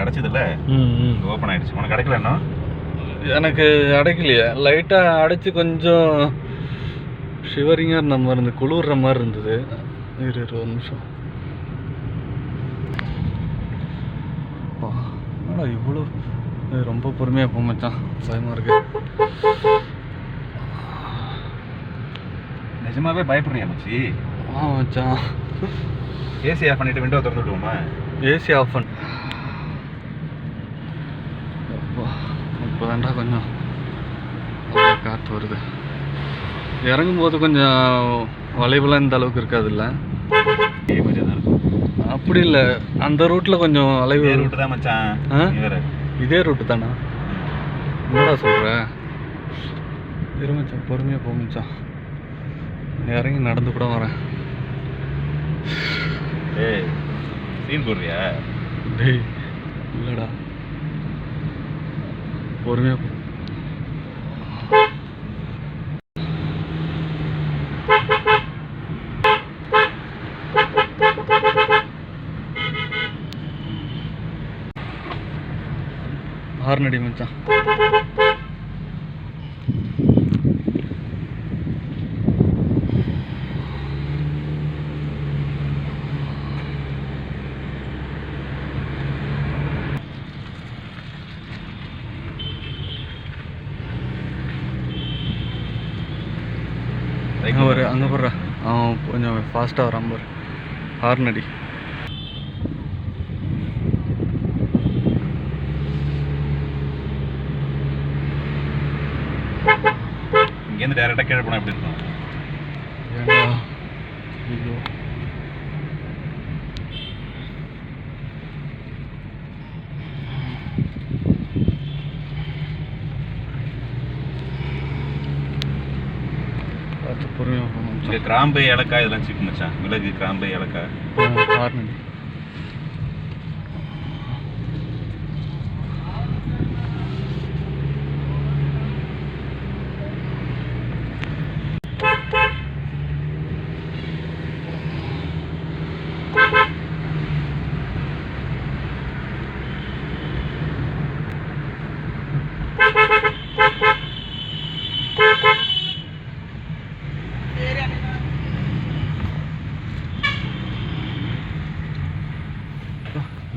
அடைச்சதுல்ல open ஆயிடுச்சு. உனக்கு அடைக்கல இன்னும்? எனக்கு அடைக்கலையே, லைட்டாக அடைச்சி கொஞ்சம் ஷிவரிங்காக இருந்த மாதிரி இருந்தது, குளிர்ற மாதிரி இருந்தது. ஒரு நிமிஷம். என்னடா இவ்வளோ ரொம்ப பொறுமையாக போக மச்சான், பயமாக இருக்கு. நிஜமாவே பயப்படுறியா மச்சி? மச்சான் ஏசி ஆஃப் பண்ணிட்டு விண்டோ திறந்து விட்டுவோமா? ஏசி ஆஃப் பண்ண இப்போதான்டா கொஞ்சம் காற்று வருது. இறங்கும்போது கொஞ்சம் வளைவுலாம் இந்த அளவுக்கு இருக்காதுல்ல? அப்படி இல்லை, அந்த ரூட்டில் கொஞ்சம் வளைவு. ரூட்டு தான் மச்சான். இதே ரூட்டு தானா? என்னடா சொல்கிற? இரு மச்சான், பொறுமையாக போ மச்சான். இறங்கி நடந்து கூட வரேன். ஏய் சீன் போடுறியா? டேய் இல்லைடா, பொறுமையாக போ. ஹார்ன் அடி மச்சான். அங்கே போடுறா, அவன் கொஞ்சம் ஃபாஸ்ட்டாக வரான் பாரு. ஹார்ன் அடி. இங்கேருந்து டேரெக்டாக கீழே போனால் எப்படி இருக்கும்? ஏண்டா ஐயோ, பார்த்து பொறுமையாக போகணும். இங்கே கிராம்பு ஏலக்காய் இதெல்லாம் சிக்கு மச்சான். மிளகு, கிராம்பு, ஏலக்காய். ஹார்ன் அடி.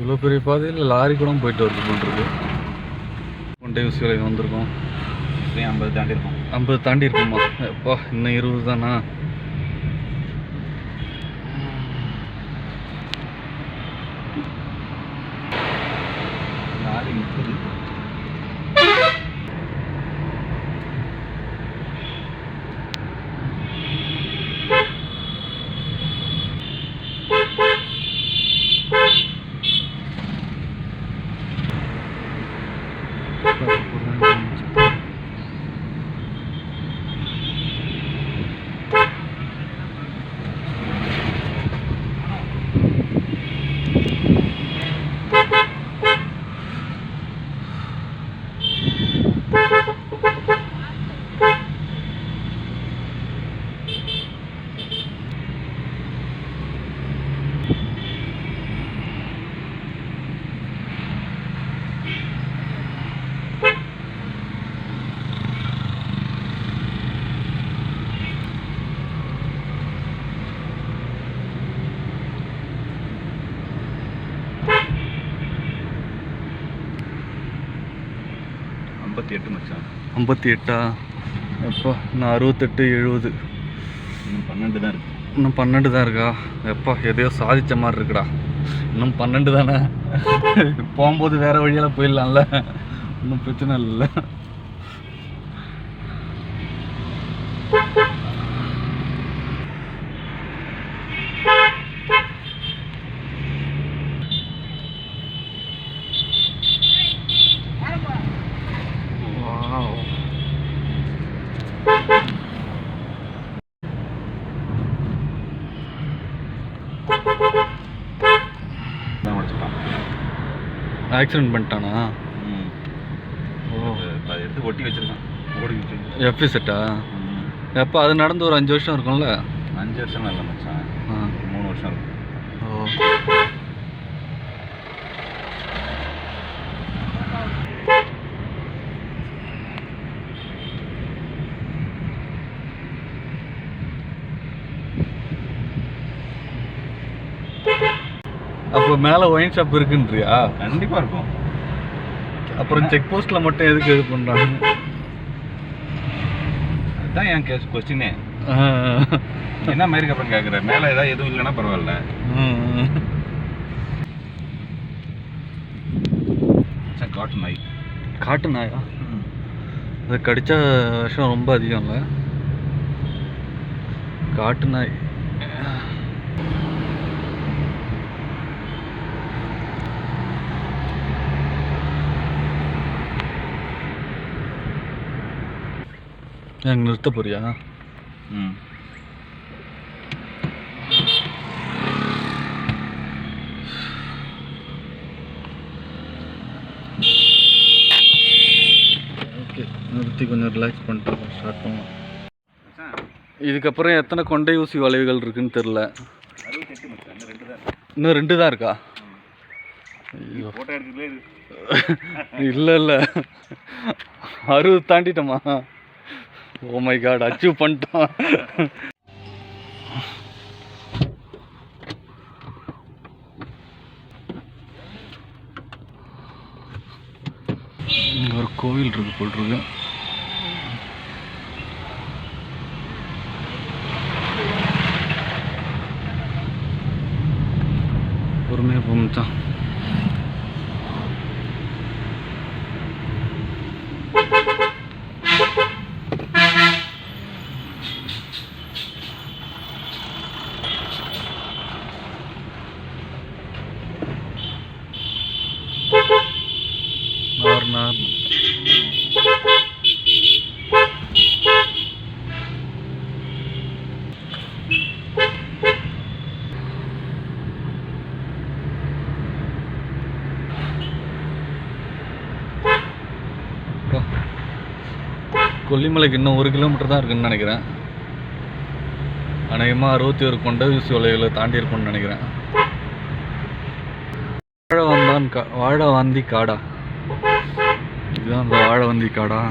இவ்வளோ பெரிய பாதையில் லாரி கூட போயிட்டு வருது போன்றது. கொண்டே விசிலை வந்திருக்கோம். 50 தாண்டி இருக்கும். 50 தாண்டி இருக்குமா? எப்பா இன்னும் 20 தானா? லாரி நிற்குது. மச்சான். 58 எப்பா? இன்னும் 68, 70. இன்னும் 12 தான் இருக்கு. இன்னும் 12 தான் இருக்கா? எப்பா எதையோ சாதிச்ச மாதிரி இருக்குடா. இன்னும் 12 தானே? போகும்போது வேற வழியெல்லாம் போயிடலாம்ல, இன்னும் பிரச்சனை இல்லைல்ல. ஆக்சிடென்ட் பண்ணிட்டானா? அதை எடுத்து ஒட்டி வச்சிருக்கான். எஃப்இ செட்டா? எப்போ அது நடந்து ஒரு 5 வருஷம் இருக்கும்ல? 5 வருஷம்லாம் இல்லை மச்சான், 3 வருஷம் இருக்கும். ஓ அப்போ மேலே ஒயின் ஷாப் இருக்குன்றியா? கண்டிப்பாக இருக்கும். அப்புறம் செக் போஸ்ட்டில் மட்டும் எதுக்கு இது பண்ணுறாங்க? அதுதான் என் கொஸ்டினே. என்ன மாதிரி அப்புறம் கேட்குற? மேலே ஏதாவது எதுவும் இல்லைன்னா பரவாயில்ல. காட்டு நாய். காட்டு நாயா? அது கடிச்சா விஷம் ரொம்ப அதிகம்ல. காட்டு நாய். எங்க நிறுத்த போறியா? ம். ஓகே, நிறுத்தி கொஞ்சம் ரிலாக்ஸ் பண்ணிட்டு ஸ்டார்ட் பண்ணலாம். இதுக்கப்புறம் எத்தனை கொண்டை ஊசி வளைவுகள் இருக்குன்னு தெரில. 68 மச்சான். இன்னும் 2 தான். இன்னும் 2 தான் இருக்கா? ஃபோட்டோ எடுத்துக்கிட்டே இல்லை இல்லை, 60 தாண்டிட்டோமா? ஓ மை காட், அச்சீவ் பண்ணிட்டோம். இங்கே ஒரு கோவில் இருக்கு போட்டிருக்கு. பொறுமையாக போமிச்சான். கொல்லிமலைக்கு இன்னும் 1 கிலோமீட்டர் தான் இருக்குன்னு நினைக்கிறேன். அநேகமாக 61 கொண்டை ஊசி வளைவுகளை தாண்டி இருக்கும்னு நினைக்கிறேன். வாழவந்தி காடா? இதுதான் அந்த வாழவந்தி காடா?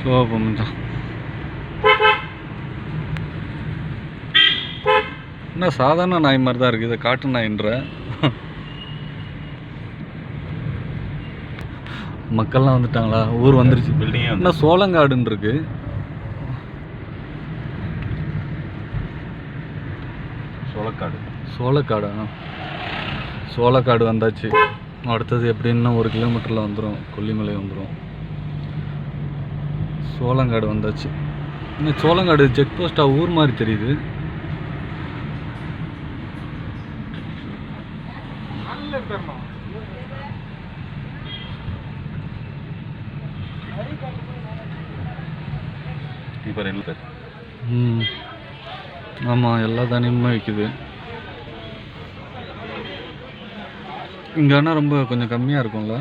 ஸ்லோவாக போகுது. என்ன சாதாரண நாய் மாதிரி தான் இருக்குது, இதை காட்டு நாயின்ற. மக்கள்லாம் வந்துட்டாங்களா? ஊர் வந்துருச்சு. பில்டிங்கே என்ன சோளங்காடுன்னு இருக்கு. சோளக்காடா? சோளக்காடு வந்தாச்சு. அடுத்தது எப்படின்னா 1 கிலோமீட்டரில் வந்துடும், கொல்லிமலை வந்துடும். சோளங்காடு வந்தாச்சு. இன்னும் சோளங்காடு செக் போஸ்ட்டாக ஊர் மாதிரி தெரியுது. ஆமாம், எல்லா தானியமுமே விற்குது இங்கே. ஆனால் ரொம்ப கொஞ்சம் கம்மியாக இருக்கும்ல.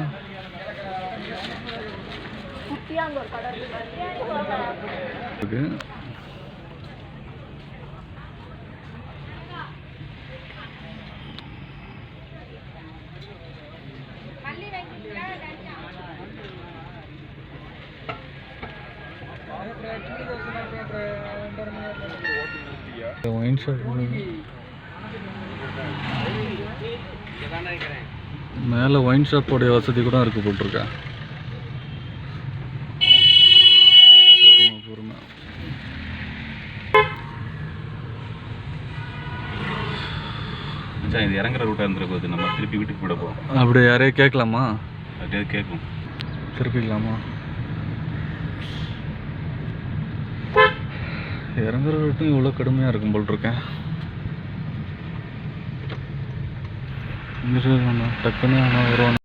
ஒயின் ஷாப் மேலே ஒயின் ஷாப்போடைய வசதி கூட இருக்கு போட்டிருக்கேன். பொறுமை. இது இறங்குற ரூட்டாக இருந்துற போது நம்ம திருப்பி வீட்டுக்கு போட போகிறோம். அப்படி யாரையும் கேட்கலாமா? அப்படியே கேட்கும். திருப்பிக்கலாமா? இறங்குற ரூட்டும் இவ்வளோ கடுமையாக இருக்கும் போட்டிருக்கேன். டக்குன்னு ஆனால் வருவானு.